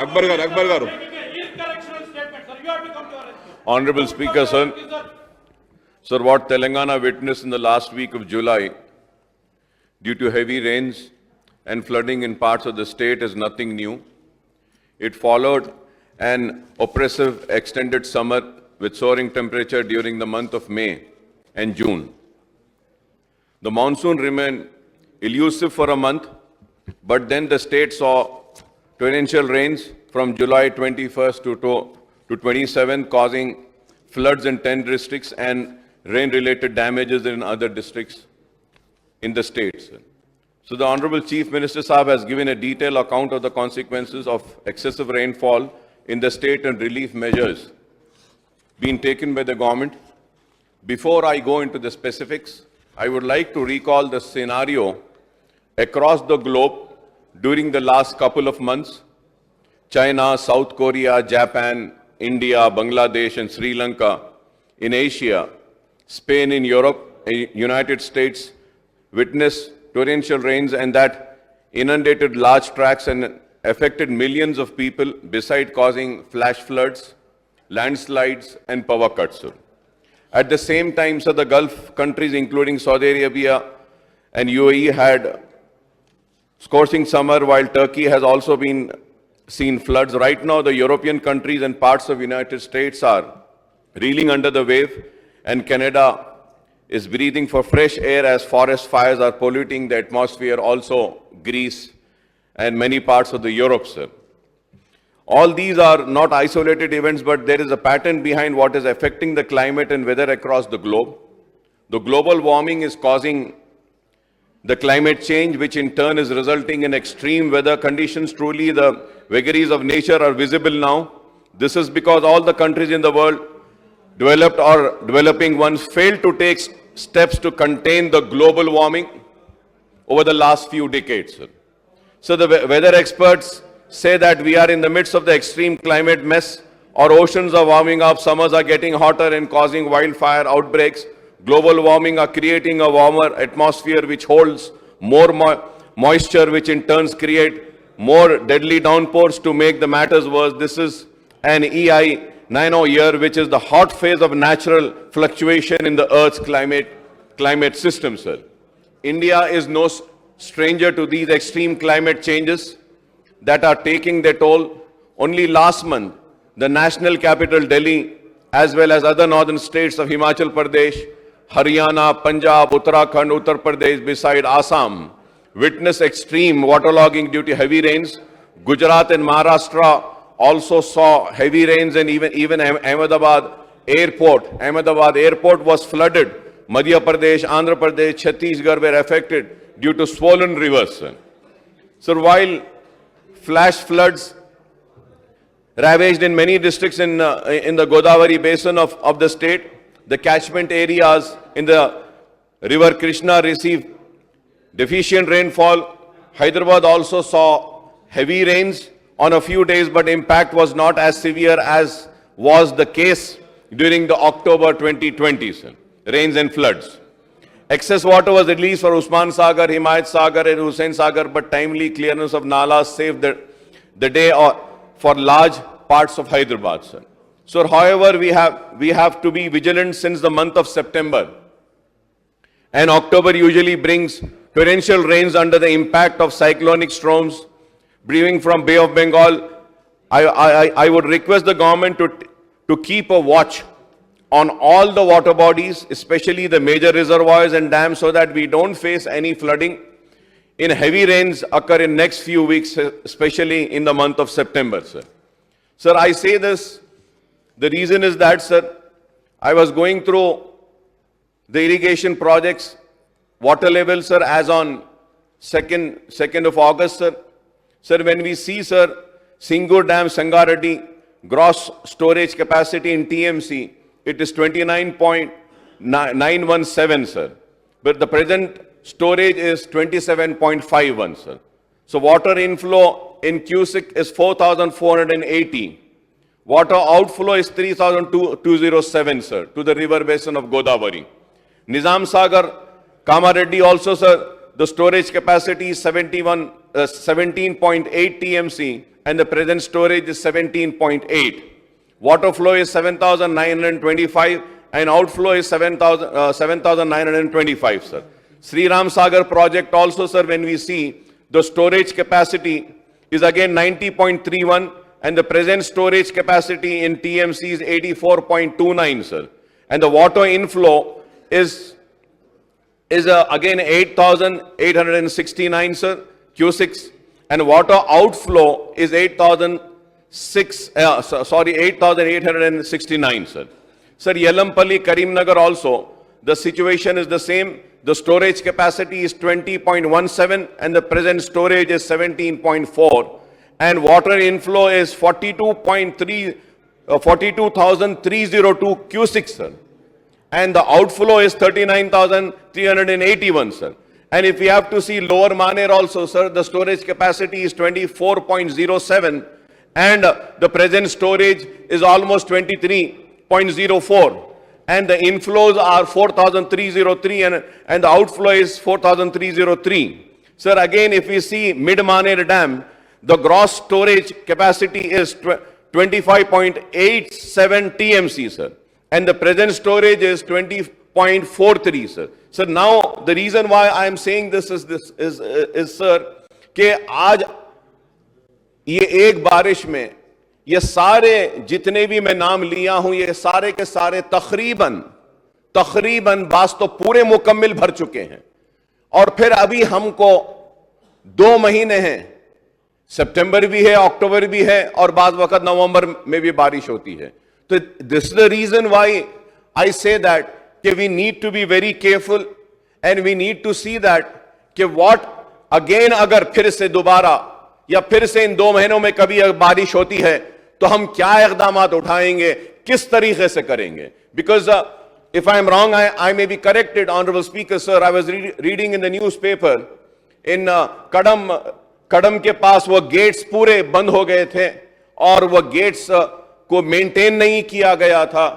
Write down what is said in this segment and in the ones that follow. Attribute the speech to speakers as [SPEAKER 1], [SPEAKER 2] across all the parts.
[SPEAKER 1] Akbar garu.
[SPEAKER 2] Honorable Speaker, sir. Sir, what Telangana witnessed in the last week of July due to heavy rains and flooding in parts of the state is nothing new. It followed an oppressive extended summer with soaring temperature during the month of May and June. The monsoon remained elusive for a month, but then the state saw torrential rains from July 21st to 27th, causing floods in 10 districts and rain-related damages in other districts in the state. So the Honorable Chief Minister Saab has given a detailed account of the consequences of excessive rainfall in the state and relief measures being taken by the government. Before I go into the specifics, I would like to recall the scenario across the globe during the last couple of months. China, South Korea, Japan, India, Bangladesh and Sri Lanka in Asia, Spain in Europe, United States witnessed torrential rains and that inundated large tracts and affected millions of people, besides causing flash floods, landslides and power cuts. At the same time, the Gulf countries including Saudi Arabia and UAE had scorching summer, while Turkey has also been seen floods. Right now, the European countries and parts of the United States are reeling under the wave, and Canada is breathing for fresh air as forest fires are polluting the atmosphere, also Greece and many parts of the Europe, sir. All these are not isolated events, but there is a pattern behind what is affecting the climate and weather across the globe. The global warming is causing the climate change, which in turn is resulting in extreme weather conditions. Truly, the vagaries of nature are visible now. This is because all the countries in the world, developed or developing ones, failed to take steps to contain the global warming over the last few decades. So the weather experts say that we are in the midst of the extreme climate mess. Our oceans are warming up, summers are getting hotter and causing wildfire outbreaks. Global warming are creating a warmer atmosphere which holds more moisture, which in turns create more deadly downpours. To make the matters worse, this is an EI 90 year, which is the hot phase of natural fluctuation in the Earth's climate system, sir. India is no stranger to these extreme climate changes that are taking their toll. Only last month, the national capital Delhi, as well as other northern states of Himachal Pradesh, Haryana, Punjab, Uttarakhand, Uttar Pradesh, beside Assam, witnessed extreme waterlogging due to heavy rains. Gujarat and Maharashtra also saw heavy rains, and even Ahmedabad airport was flooded. Madhya Pradesh, Andhra Pradesh, Chhattisgarh were affected due to swollen rivers. So while flash floods ravaged in many districts in the Godavari basin of the state, the catchment areas in the river Krishna received deficient rainfall. Hyderabad also saw heavy rains on a few days, but impact was not as severe as was the case during the October 2020 rains and floods. Excess water was released for Usman Sagar, Himayat Sagar and Hussain Sagar, but timely clearance of nalas saved the day for large parts of Hyderabad, sir. So, however, we have to be vigilant since the month of September. And October usually brings torrential rains under the impact of cyclonic storms brewing from Bay of Bengal. I would request the government to keep a watch on all the water bodies, especially the major reservoirs and dams, so that we don't face any flooding in heavy rains occur in next few weeks, especially in the month of September, sir. Sir, I say this, the reason is that, sir, I was going through the irrigation projects, water level, sir, as on 2nd of August, sir. Sir, when we see, sir, Singur Dam, Sangareddy, gross storage capacity in TMC, it is 29.917, sir. But the present storage is 27.51, sir. So water inflow in Cusick is 4,480. Water outflow is 3,207, sir, to the river basin of Godavari. Nizam Sagar, Kamareddy also, sir, the storage capacity is 71 17.8 TMC and the present storage is 17.8. Water flow is 7,925 and outflow is 7,925, sir. Sri Ram Sagar project also, sir, when we see the storage capacity is again 90.31 and the present storage capacity in TMC is 84.29, sir. And the water inflow is again 8,869, sir, Q6, and water outflow is 8,869, sir. Sir, Yelampalli, Karimnagar also, the situation is the same. The storage capacity is 20.17 and the present storage is 17.4. And water inflow is 42,302 Q6, sir. And the outflow is 39,381, sir. And if we have to see Lower Maner also, sir, the storage capacity is 24.07 and the present storage is almost 23.04. And the inflows are 4,303 and the outflow is 4,303. Sir, again, if we see Mid-Maner Dam, the gross storage capacity is 25.87 TMC, sir. And the present storage is 20.43, sir. So now the reason why I am saying this is sir, कि आज ये एक बारिश में ये सारे जितने भी मैं नाम लिया हूं ये सारे के सारे तकरीबन बास तो पूरे मुकम्मिल भर चुके हैं और फिर अभी हमको 2 महीने हैं, सितंबर भी है, अक्टूबर भी है और बाद वक्त नवंबर में भी बारिश होती है. तो this is the reason why I say that कि we need to be very careful and we need to see that कि व्हाट अगेन अगर फिर से दोबारा या फिर से इन 2 महीनों में कभी बारिश होती है तो हम क्या इकदाम उठाएंगे, किस तरीके से करेंगे. Because if I am wrong I may be corrected honourable speaker sir. I was reading in the newspaper इन कड़म के पास वो गेट्स पूरे बंद हो गए थे और वो गेट्स को मेंटेन नहीं किया गया था.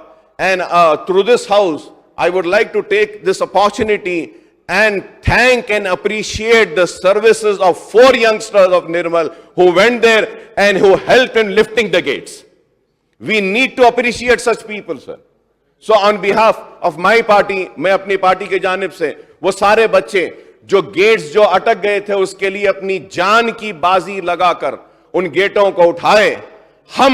[SPEAKER 2] And through this house I would like to take this opportunity and thank and appreciate the services of 4 youngsters of Nirmal who went there and who helped in lifting the gates. We need to appreciate such people, sir. So on behalf of my party, मैं अपनी party के जानिब से वो सारे बच्चे जो gets जो अटक गए थे उसके लिए अपनी जान की बाजी लगाकर उन गेटों को उठाए, हम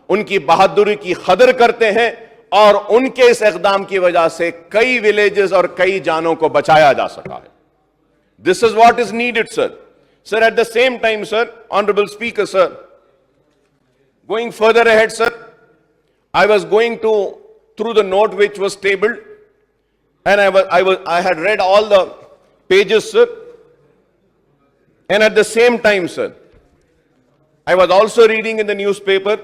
[SPEAKER 2] उनकी बहादुरी की कदर करते हैं और उनके इस इक़दाम की वजह से कई विलेजेस और कई जानों को बचाया जा सका है. This is what is needed, sir. Sir, at the same time, sir, honourable speaker, sir, going further ahead, sir, I was going to through the note which was tabled and I had read all the pages, sir, and at the same time, sir, I was also reading in the newspaper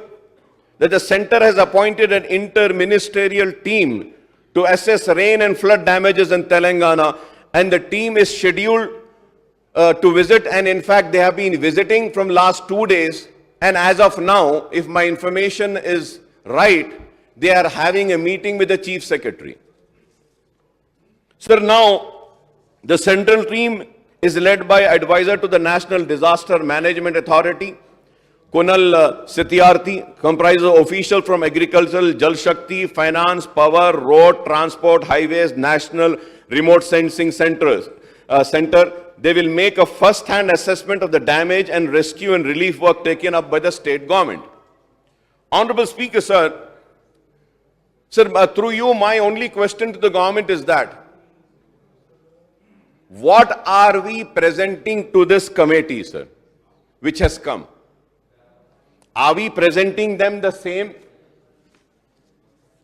[SPEAKER 2] that the center has appointed an inter-ministerial team to assess rain and flood damages in Telangana, and the team is scheduled to visit, and in fact they have been visiting from last 2 days, and as of now, if my information is right, they are having a meeting with the Chief Secretary. Sir, now the central team is led by advisor to the National Disaster Management Authority, Kunal Satyarthi, comprises of officials from agricultural, Jal Shakti, finance, power, road, transport, highways, national remote sensing center. They will make a first-hand assessment of the damage and rescue and relief work taken up by the state government. Honorable Speaker, sir, through you, my only question to the government is that, what are we presenting to this committee, sir, which has come? Are we presenting them the same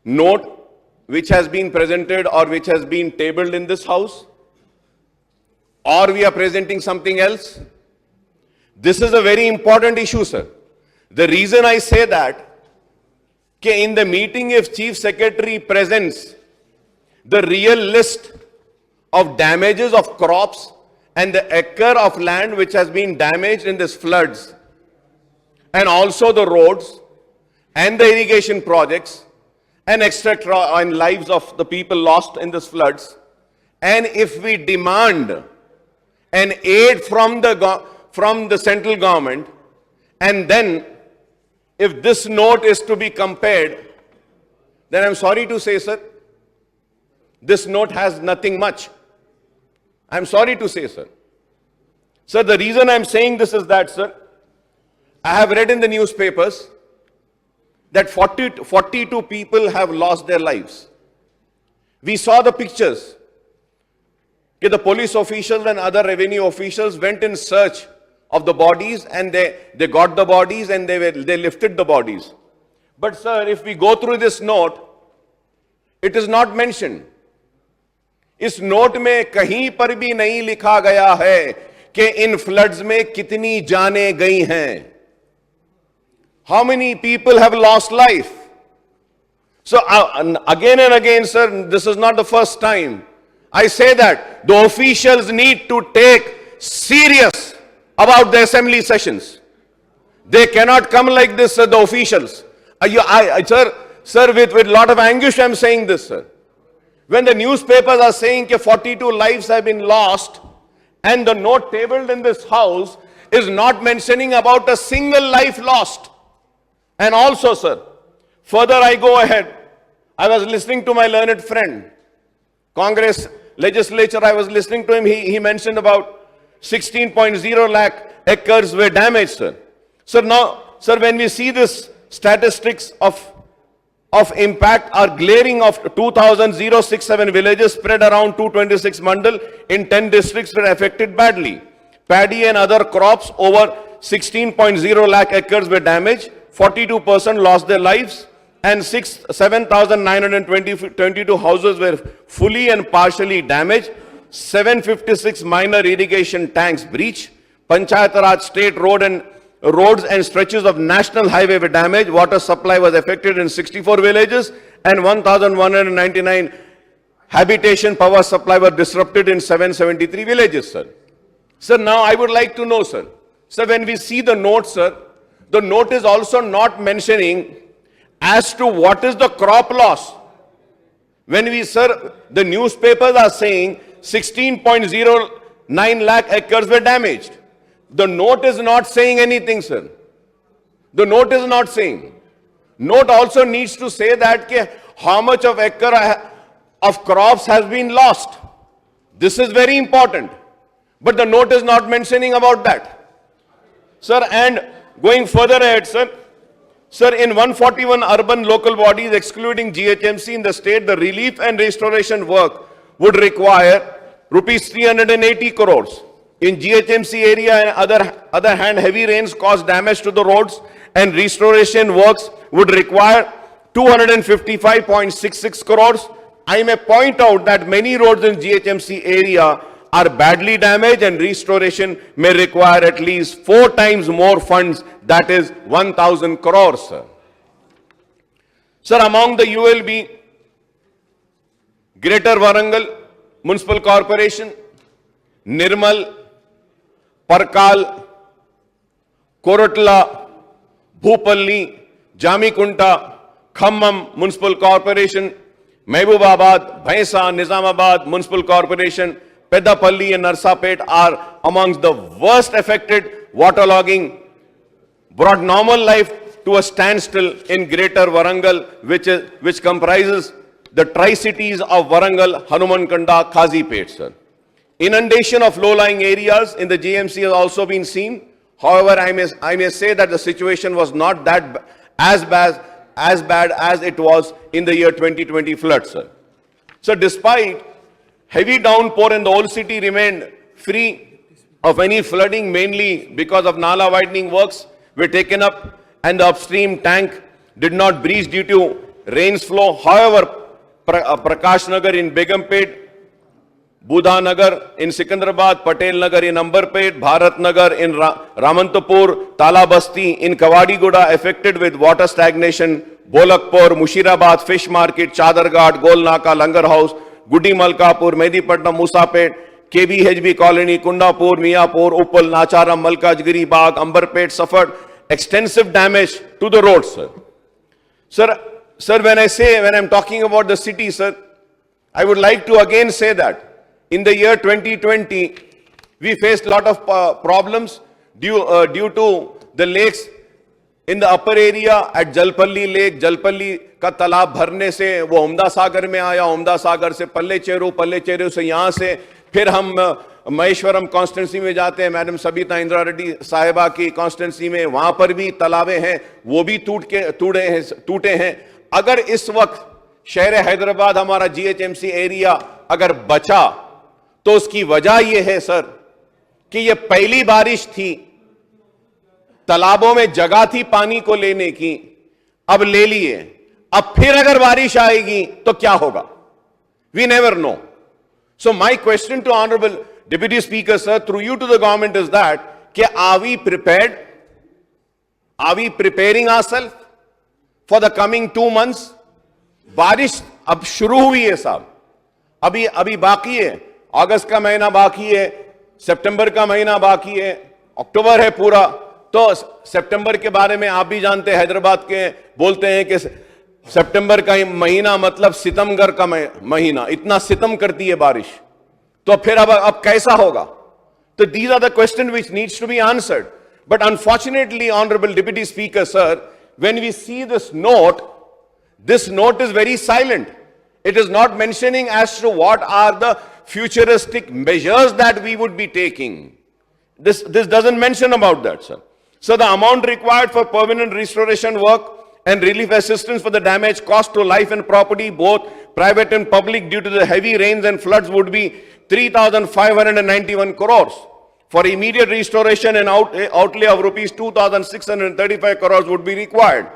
[SPEAKER 2] note which has been presented or which has been tabled in this house? Or we are presenting something else? This is a very important issue, sir. The reason I say that, in the meeting, if Chief Secretary presents the real list of damages of crops and the acre of land which has been damaged in this floods, and also the roads and the irrigation projects and etc. and lives of the people lost in this floods, and if we demand an aid from
[SPEAKER 1] from the central government, and then if this note is to be compared, then I'm sorry to say, sir, this note has nothing much. I'm sorry to say, sir. Sir, the reason I'm saying this is that, sir, I have read in the newspapers that 42 people have lost their lives. We saw the pictures. The police officials and other revenue officials went in search of the bodies, and they got the bodies and they lifted the bodies. But sir, if we go through this note, it is not mentioned. इस note में कहीं पर भी नहीं लिखा गया है कि इन फ्लड्स में कितनी जानें गई हैं. How many people have lost life? So again and again, sir, this is not the first time I say that the officials need to take serious about the assembly sessions. They cannot come like this, sir, the officials. Sir, with lot of anguish I'm saying this, sir. When the newspapers are saying that 42 lives have been lost, and the note tabled in this house is not mentioning about a single life lost. And also, sir, further I go ahead. I was listening to my learned friend, Congress legislature, I was listening to him. He mentioned about 16.0 lakh acres were damaged, sir. So now, sir, when we see this statistics of impact are glaring of 2,067 villages spread around 226 mandal in 10 districts were affected badly. Paddy and other crops over 16.0 lakh acres were damaged. 42% lost their lives, and 7,922 houses were fully and partially damaged. 756 minor irrigation tanks breached. Panchayat Raj state roads and stretches of national highway were damaged. Water supply was affected in 64 villages, and 1,199 habitation power supply were disrupted in 773 villages, sir. Sir, now I would like to know, sir. Sir, when we see the note, sir, the note is also not mentioning as to what is the crop loss. When we, sir, the newspapers are saying 16.09 lakh acres were damaged. The note is not saying anything, sir. The note is not saying. Note also needs to say that how much of acre of crops has been lost. This is very important. But the note is not mentioning about that. Sir, and going further ahead, sir, in 141 urban local bodies excluding GHMC in the state, the relief and restoration work would require rupees 380 crores. In GHMC area and other hand, heavy rains caused damage to the roads, and restoration works would require 255.66 crores. I may point out that many roads in GHMC area are badly damaged, and restoration may require at least 4 times more funds, that is 1,000 crores, sir. Sir, among the ULB, Greater Warangal Municipal Corporation, Nirmal, Parkal, Koratla, Bhupalli, Jamikunta, Khammam Municipal Corporation, Mehbubabad, Bhaisa, Nizamabad Municipal Corporation, Pedapalli and Narsapet are amongst the worst affected. Waterlogging brought normal life to a standstill in Greater Warangal, which comprises the Tri-Cities of Warangal, Hanumankanda, Kazipet, sir. Inundation of low-lying areas in the GMC has also been seen. However, I may say that the situation was not that as bad as it was in the year 2020 flood, sir. So despite heavy downpour and the old city remained free of any flooding, mainly because of Nala widening works were taken up and the upstream tank did not breach due to rains flow. However, Prakash Nagar in Begumpet, Budha Nagar in Sikandrabad, Patel Nagar in Ambarpet, Bharat Nagar in Ramantapur, Talabasti in Kawadiguda affected with water stagnation, Bolakpur, Mushirabad, Fish Market, Chadarghat, Golnaka, Langar House, Gudi Malkapur, Medipatnam, Musapet, KBHB Colony, Kundapur, Miapur, Uppal, Nacharam, Malkajgiri, Bagh, Ambarpet suffered extensive damage to the roads, sir. Sir, when I'm talking about the city, sir, I would like to again say that in the year 2020, we faced a lot of problems due to the lakes in the upper area at Jalpalli Lake, Jalpalli का तालाब भरने से वो ओमदा सागर में आया, ओमदा सागर से पल्ले चेरू से यहाँ से फिर हम महेश्वरम कॉन्स्टिट्यूंसी में जाते हैं, मैडम सबिता इंदिरा रेड्डी साहिबा की कॉन्स्टिट्यूंसी में, वहां पर भी तालाबें हैं, वो भी टूटे हैं। अगर इस वक्त शहर हैदराबाद हमारा जीएचएमसी एरिया अगर बचा तो उसकी वजह यह है सर कि यह पहली बारिश थी, तालाबों में जगह थी पानी को लेने की, अब ले लिए, अब फिर अगर बारिश आएगी तो क्या होगा? We never know. So my question to honourable Deputy Speaker, sir, through you to the government is that, are we prepared? Are we preparing ourselves for the coming 2 months? बारिश अब शुरू हुई है साहब, अभी बाकी है, अगस्त का महीना बाकी है, सितंबर का महीना बाकी है, अक्टूबर है पूरा। तो सितंबर के बारे में आप भी जानते हैं, हैदराबाद के बोलते हैं कि सितंबर का महीना मतलब सितमगर का महीना, इतना सितम करती है बारिश, तो फिर अब कैसा होगा? तो these are the questions which needs to be answered. But unfortunately, Honorable Deputy Speaker, sir, when we see this note is very silent. It is not mentioning as to what are the futuristic measures that we would be taking. This doesn't mention about that, sir. So the amount required for permanent restoration work and relief assistance for the damage caused to life and property, both private and public, due to the heavy rains and floods would be 3,591 crores. For immediate restoration and outlay of rupees 2,635 crores would be required.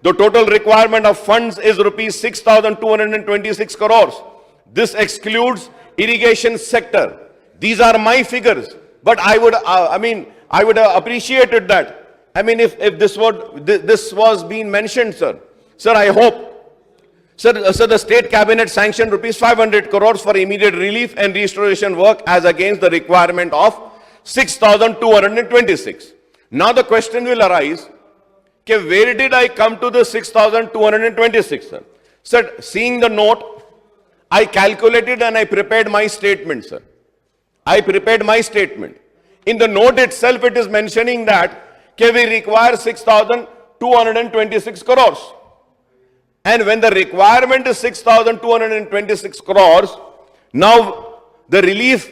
[SPEAKER 1] The total requirement of funds is rupees 6,226 crores. This excludes irrigation sector. These are my figures, but I would have appreciated that. If this was being mentioned, sir. Sir, I hope. Sir, the state cabinet sanctioned rupees 500 crores for immediate relief and restoration work as against the requirement of 6,226. Now the question will arise, where did I come to the 6,226, sir? Sir, seeing the note, I calculated and I prepared my statement, sir. I prepared my statement. In the note itself, it is mentioning that we require 6,226 crores. And when the requirement is 6,226 crores, now the relief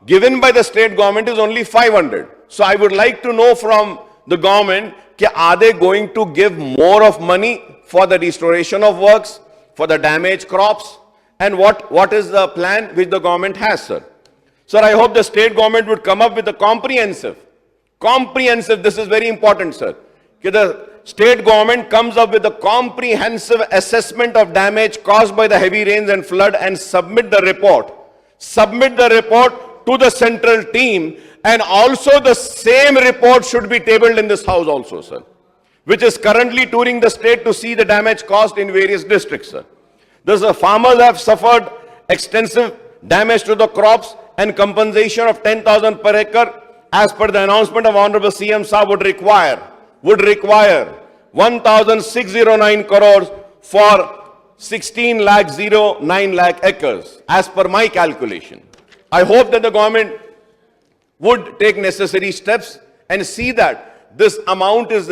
[SPEAKER 1] given by the state government is only 500. So I would like to know from the government, are they going to give more of money for the restoration of works, for the damaged crops, and what is the plan which the government has, sir? Sir, I hope the state government would come up with a comprehensive, this is very important, sir. The state government comes up with a comprehensive assessment of damage caused by the heavy rains and flood and submit the report to the central team, and also the same report should be tabled in this house also, sir, which is currently touring the state to see the damage caused in various districts, sir. The farmers have suffered extensive damage to the crops, and compensation of 10,000 per acre as per the announcement of Honorable CM Saab would require 1,609 crores for 16,09 lakh acres as per my calculation. I hope that the government would take necessary steps and see that this amount is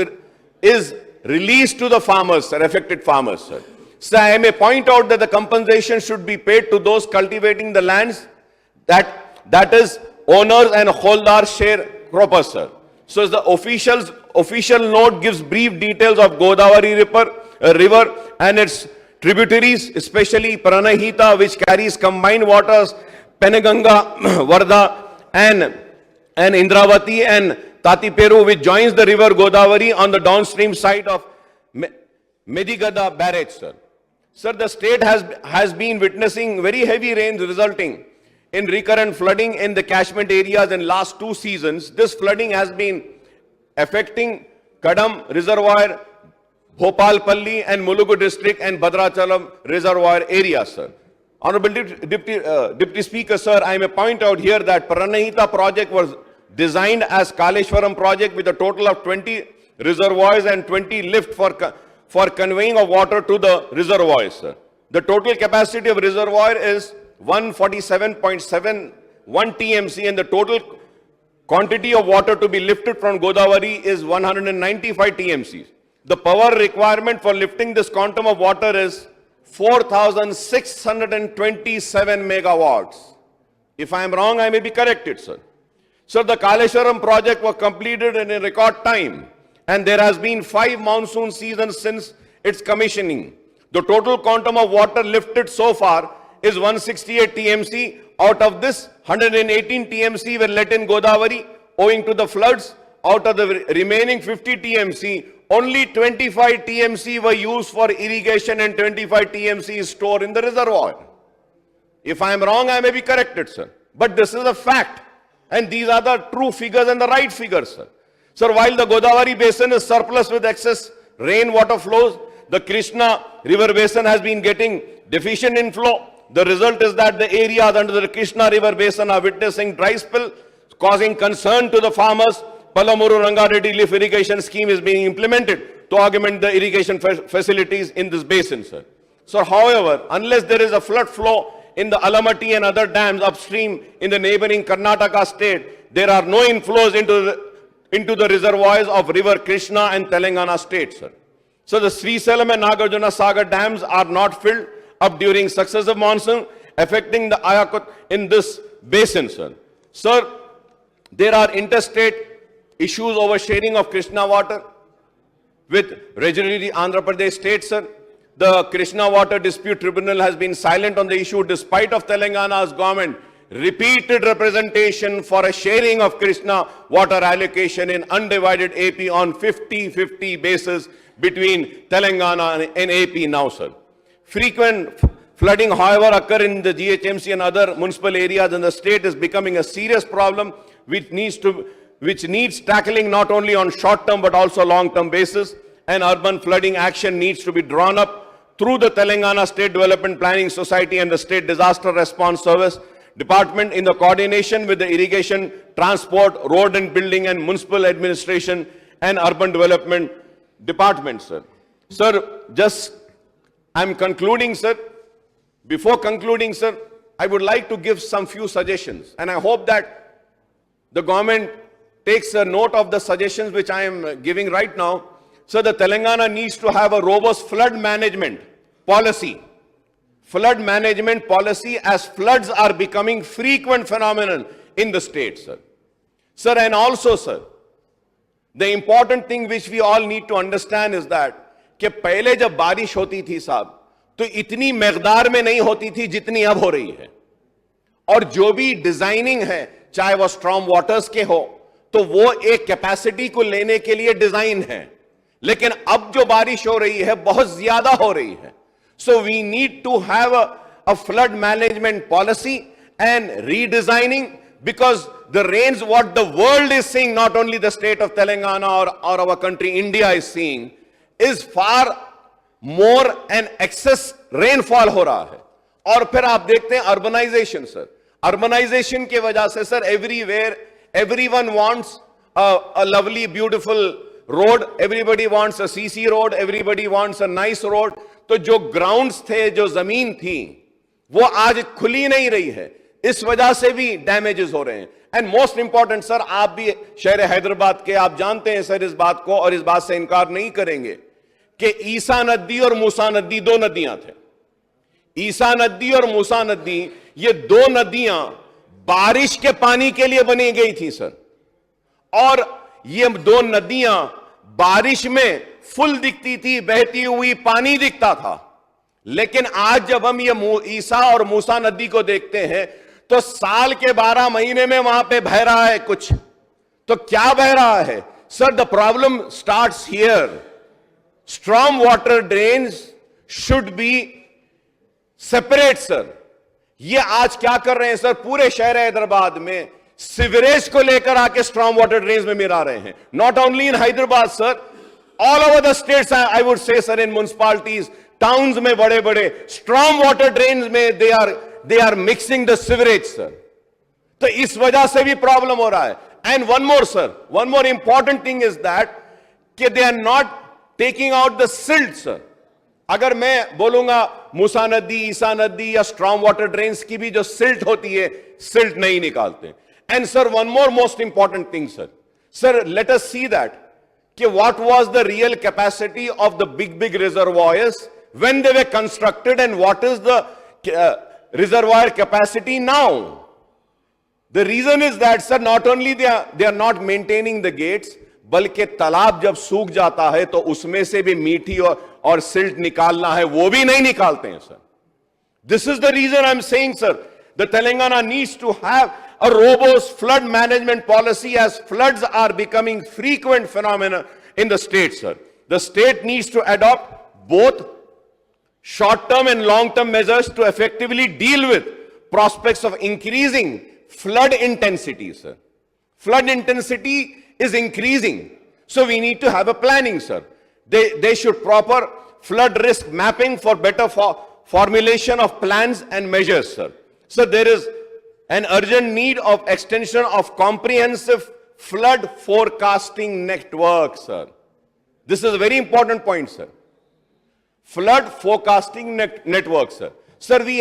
[SPEAKER 1] released to the farmers, sir, affected farmers, sir. So I may point out that the compensation should be paid to those cultivating the lands that is owners and holders share croppers, sir. So the official note gives brief details of Godavari river and its tributaries, especially Pranahita, which carries combined waters, Penaganga, Varda, and Indravati, and Tatiperu, which joins the river Godavari on the downstream side of Medigada barrage, sir. Sir, the state has been witnessing very heavy rains resulting in recurrent flooding in the catchment areas in last 2 seasons. This flooding has been affecting Kadam Reservoir, Bhopalpalli and Mulugu district and Bhadrachalam Reservoir area, sir. Honorable Deputy Speaker, sir, I may point out here that Pranahita project was designed as Kaleshwaram project with a total of 20 reservoirs and 20 lift for conveying of water to the reservoirs, sir. The total capacity of reservoir is 147.71 TMC, and the total quantity of water to be lifted from Godavari is 195 TMCs. The power requirement for lifting this quantum of water is 4,627 megawatts. If I am wrong, I may be corrected, sir. Sir, the Kaleshwaram project was completed in a record time, and there has been 5 monsoon seasons since its commissioning. The total quantum of water lifted so far is 168 TMC. Out of this, 118 TMC were let in Godavari owing to the floods. Out of the remaining 50 TMC, only 25 TMC were used for irrigation and 25 TMC is stored in the reservoir. If I am wrong, I may be corrected, sir. But this is a fact. And these are the true figures and the right figures, sir. Sir, while the Godavari basin is surplus with excess rainwater flows, the Krishna river basin has been getting deficient inflow. The result is that the areas under the Krishna river basin are witnessing dry spell, causing concern to the farmers. Palamuru Rangareddy lift irrigation scheme is being implemented to augment the irrigation facilities in this basin, sir. So, however, unless there is a flood flow in the Alamatti and other dams upstream in the neighboring Karnataka state, there are no inflows into the reservoirs of river Krishna and Telangana state, sir. So the Srisalam and Nagarjuna Sagar dams are not filled up during successive monsoon, affecting the Ayakut in this basin, sir. Sir, there are interstate issues over sharing of Krishna water with regularly Andhra Pradesh state, sir. The Krishna Water Dispute Tribunal has been silent on the issue despite of Telangana's government repeated representation for a sharing of Krishna water allocation in undivided AP on 50-50 basis between Telangana and AP now, sir. Frequent flooding, however, occur in the GHMC and other municipal areas in the state is becoming a serious problem which needs tackling not only on short-term but also long-term basis. And urban flooding action needs to be drawn up through the Telangana State Development Planning Society and the State Disaster Response Service Department in the coordination with the Irrigation, Transport, Road and Building and Municipal Administration and Urban Development Department, sir. Sir, I'm concluding, sir. Before concluding, sir, I would like to give some few suggestions, and I hope that the government takes a note of the suggestions which I am giving right now. So the Telangana needs to have a robust flood management policy. Flood management policy as floods are becoming frequent phenomenon in the state, sir. Sir, and also, sir, the important thing which we all need to understand is that कि पहले जब बारिश होती थी साहब तो इतनी मकदार में नहीं होती थी जितनी अब हो रही है, और जो भी डिजाइनिंग है चाहे वो स्ट्रॉम वाटर्स के हो तो वो एक कैपेसिटी को लेने के लिए डिजाइन है, लेकिन अब जो बारिश हो रही है बहुत ज्यादा हो रही है. So we need to have a flood management policy and redesigning, because the rains what the world is seeing, not only the state of Telangana or our country India is seeing, is far more and excess rainfall हो रहा है. और फिर आप देखते हैं urbanization, sir. Urbanization के वजह से sir everywhere everyone wants a lovely beautiful road, everybody wants a CC road, everybody wants a nice road. तो जो ग्राउंड्स थे, जो जमीन थी, वो आज खुली नहीं रही है, इस वजह से भी डैमेजेस हो रहे हैं. एंड मोस्ट इंपॉर्टेंट सर, आप भी शहर हैदराबाद के, आप जानते हैं सर इस बात को, और इस बात से इनकार नहीं करेंगे कि ईसा नदी और मूसा नदी दो नदियां थे. ईसा नदी और मूसा नदी, ये दो नदियां बारिश के पानी के लिए बनी गई थी सर, और ये दो नदियां बारिश में फुल दिखती थी, बहती हुई पानी दिखता था. लेकिन आज जब हम ये ईसा और मूसा नदी को देखते हैं तो साल के 12 महीने में वहां पे बह रहा है कुछ. तो क्या बह रहा है sir? The problem starts here. Storm water drains should be separate sir. ये आज क्या कर रहे हैं सर, पूरे शहर हैदराबाद में सीवरेज को लेकर आके स्ट्रॉम वाटर ड्रेन्स में मिला रहे हैं. Not only in Hyderabad sir, all over the states, I would say sir, in municipalities, towns में बड़े बड़े strong water drains में they are mixing the sewerage sir. तो इस वजह से भी प्रॉब्लम हो रहा है. And one more sir, one more important thing is that कि they are not taking out the silt sir. अगर मैं बोलूंगा मूसा नदी, ईसा नदी या स्ट्रॉम वाटर ड्रेन्स की भी जो सिल्ट होती है, सिल्ट नहीं निकालते. And sir, one more most important thing, sir. Sir, let us see that. What was the real capacity of the big reservoirs when they were constructed, and what is the reservoir capacity now? The reason is that, sir, not only they are not maintaining the gates, बल्कि तालाब जब सूख जाता है तो उसमें से भी मीठी और सिल्ट निकालना है, वो भी नहीं निकालते हैं, sir. This is the reason I'm saying, sir, the Telangana needs to have a robust flood management policy, as floods are becoming frequent phenomena in the state, sir. The state needs to adopt both short-term and long-term measures to effectively deal with prospects of increasing flood intensity, sir. Flood intensity is increasing, so we need to have a planning, sir. They should proper flood risk mapping for better formulation of plans and measures, sir. So there is an urgent need of extension of comprehensive flood forecasting network, sir. This is a very important point, sir. Flood forecasting network, sir. Sir, we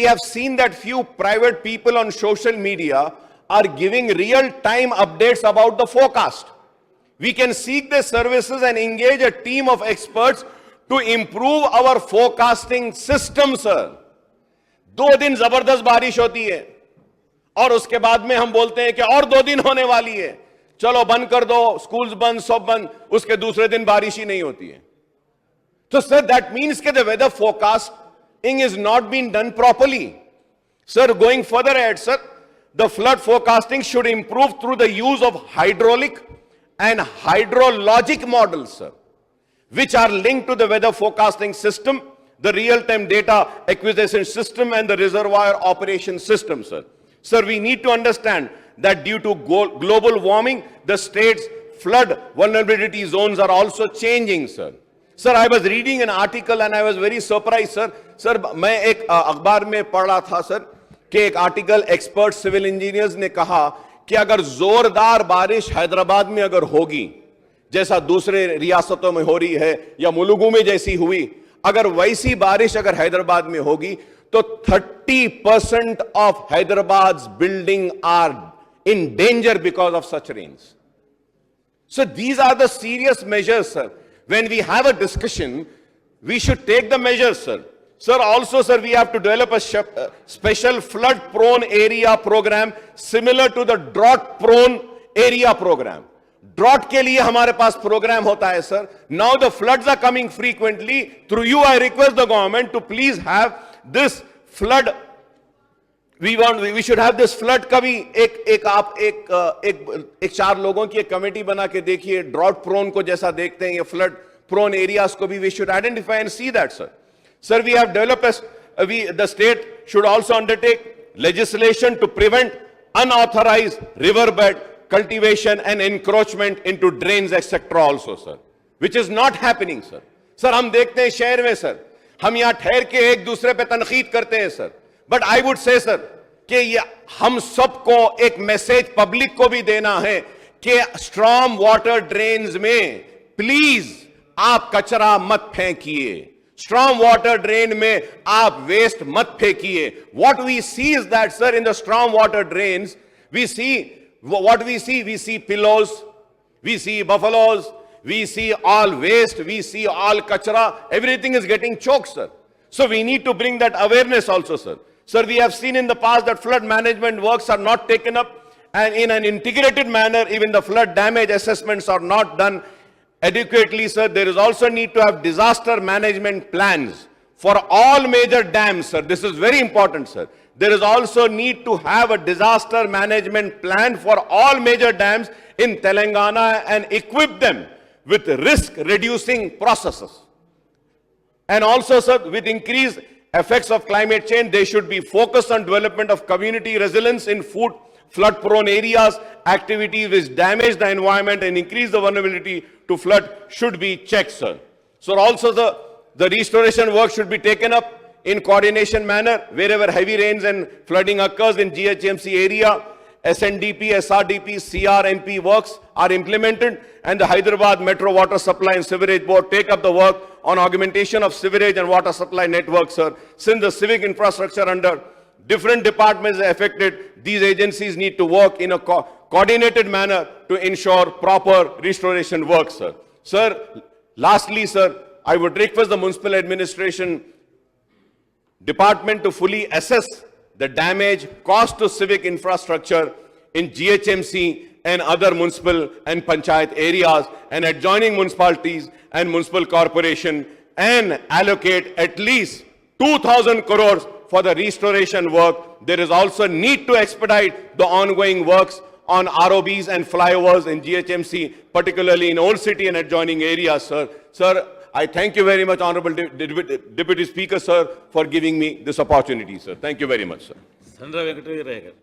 [SPEAKER 1] have seen that few private people on social media are giving real-time updates about the forecast. We can seek their services and engage a team of experts to improve our forecasting system, sir. 2 दिन जबरदस्त बारिश होती है और उसके बाद में हम बोलते हैं कि और 2 दिन होने वाली है, चलो बंद कर दो, स्कूल्स बंद, सब बंद, उसके दूसरे दिन बारिश ही नहीं होती है. So, sir, that means that the weather forecasting is not being done properly. Sir, going further ahead, sir, the flood forecasting should improve through the use of hydraulic and hydrologic models, sir, which are linked to the weather forecasting system, the real-time data acquisition system, and the reservoir operation system, sir. Sir, we need to understand that due to global warming, the state's flood vulnerability zones are also changing, sir. Sir, I was reading an article and I was very surprised, sir. Sir, मैं एक अखबार में पढ़ रहा था, sir, कि एक article expert civil engineers ने कहा कि अगर जोरदार बारिश हैदराबाद में अगर होगी, जैसा दूसरे रियासतों में हो रही है या मुलुगु में जैसी हुई, अगर वैसी बारिश अगर हैदराबाद में होगी तो 30% of Hyderabad's building are in danger because of such rains. So these are the serious measures, sir. When we have a discussion, we should take the measures, sir. Sir, also, sir, we have to develop a special flood-prone area program similar to the drought-prone area program. Drought के लिए हमारे पास program होता है, sir. Now the floods are coming frequently. Through you, I request the government to please have this flood. We should have this flood का भी एक 4 लोगों की एक कमेटी बना के देखिए, drought prone को जैसा देखते हैं, ये flood prone areas को भी we should identify and see that, sir. Sir, we have developed the state should also undertake legislation to prevent unauthorized riverbed cultivation and encroachment into drains, etc. also, sir, which is not happening, sir. Sir, हम देखते हैं शहर में, sir, हम यहाँ ठहर के एक दूसरे पे तनकीद करते हैं, sir. But I would say, sir, कि ये हम सबको एक मैसेज पब्लिक को भी देना है कि स्ट्रॉम वाटर ड्रेन्स में प्लीज आप कचरा मत फेंकिए. Storm water drain में आप waste मत फेंकिए. What we see is that, sir, in the storm water drains, we see pillows, we see buffaloes, we see all waste, we see all kachra, everything is getting choked, sir. So we need to bring that awareness also, sir. Sir, we have seen in the past that flood management works are not taken up, and in an integrated manner, even the flood damage assessments are not done adequately, sir. There is also need to have disaster management plans for all major dams, sir. This is very important, sir. There is also need to have a disaster management plan for all major dams in Telangana and equip them with risk-reducing processes. And also, sir, with increased effects of climate change, they should be focused on development of community resilience in flood-prone areas. Activities which damage the environment and increase the vulnerability to flood should be checked, sir. So also the restoration work should be taken up in coordination manner wherever heavy rains and flooding occurs in GHMC area. SNDP, SRDP, CRMP works are implemented, and the Hyderabad Metro Water Supply and Sewerage Board take up the work on augmentation of sewerage and water supply networks, sir. Since the civic infrastructure under different departments are affected. These agencies need to work in a coordinated manner to ensure proper restoration work, sir. Sir, lastly, sir, I would request the municipal administration department to fully assess the damage caused to civic infrastructure in GHMC and other municipal and panchayat areas and adjoining municipalities and municipal corporation, and allocate at least 2,000 crores for the restoration work. There is also need to expedite the ongoing works on ROBs and flyovers in GHMC, particularly in Old City and adjoining areas, sir. Sir, I thank you very much, Honorable Deputy Speaker, sir, for giving me this opportunity, sir. Thank you very much, sir.
[SPEAKER 3] Sandra Venkatarayagar.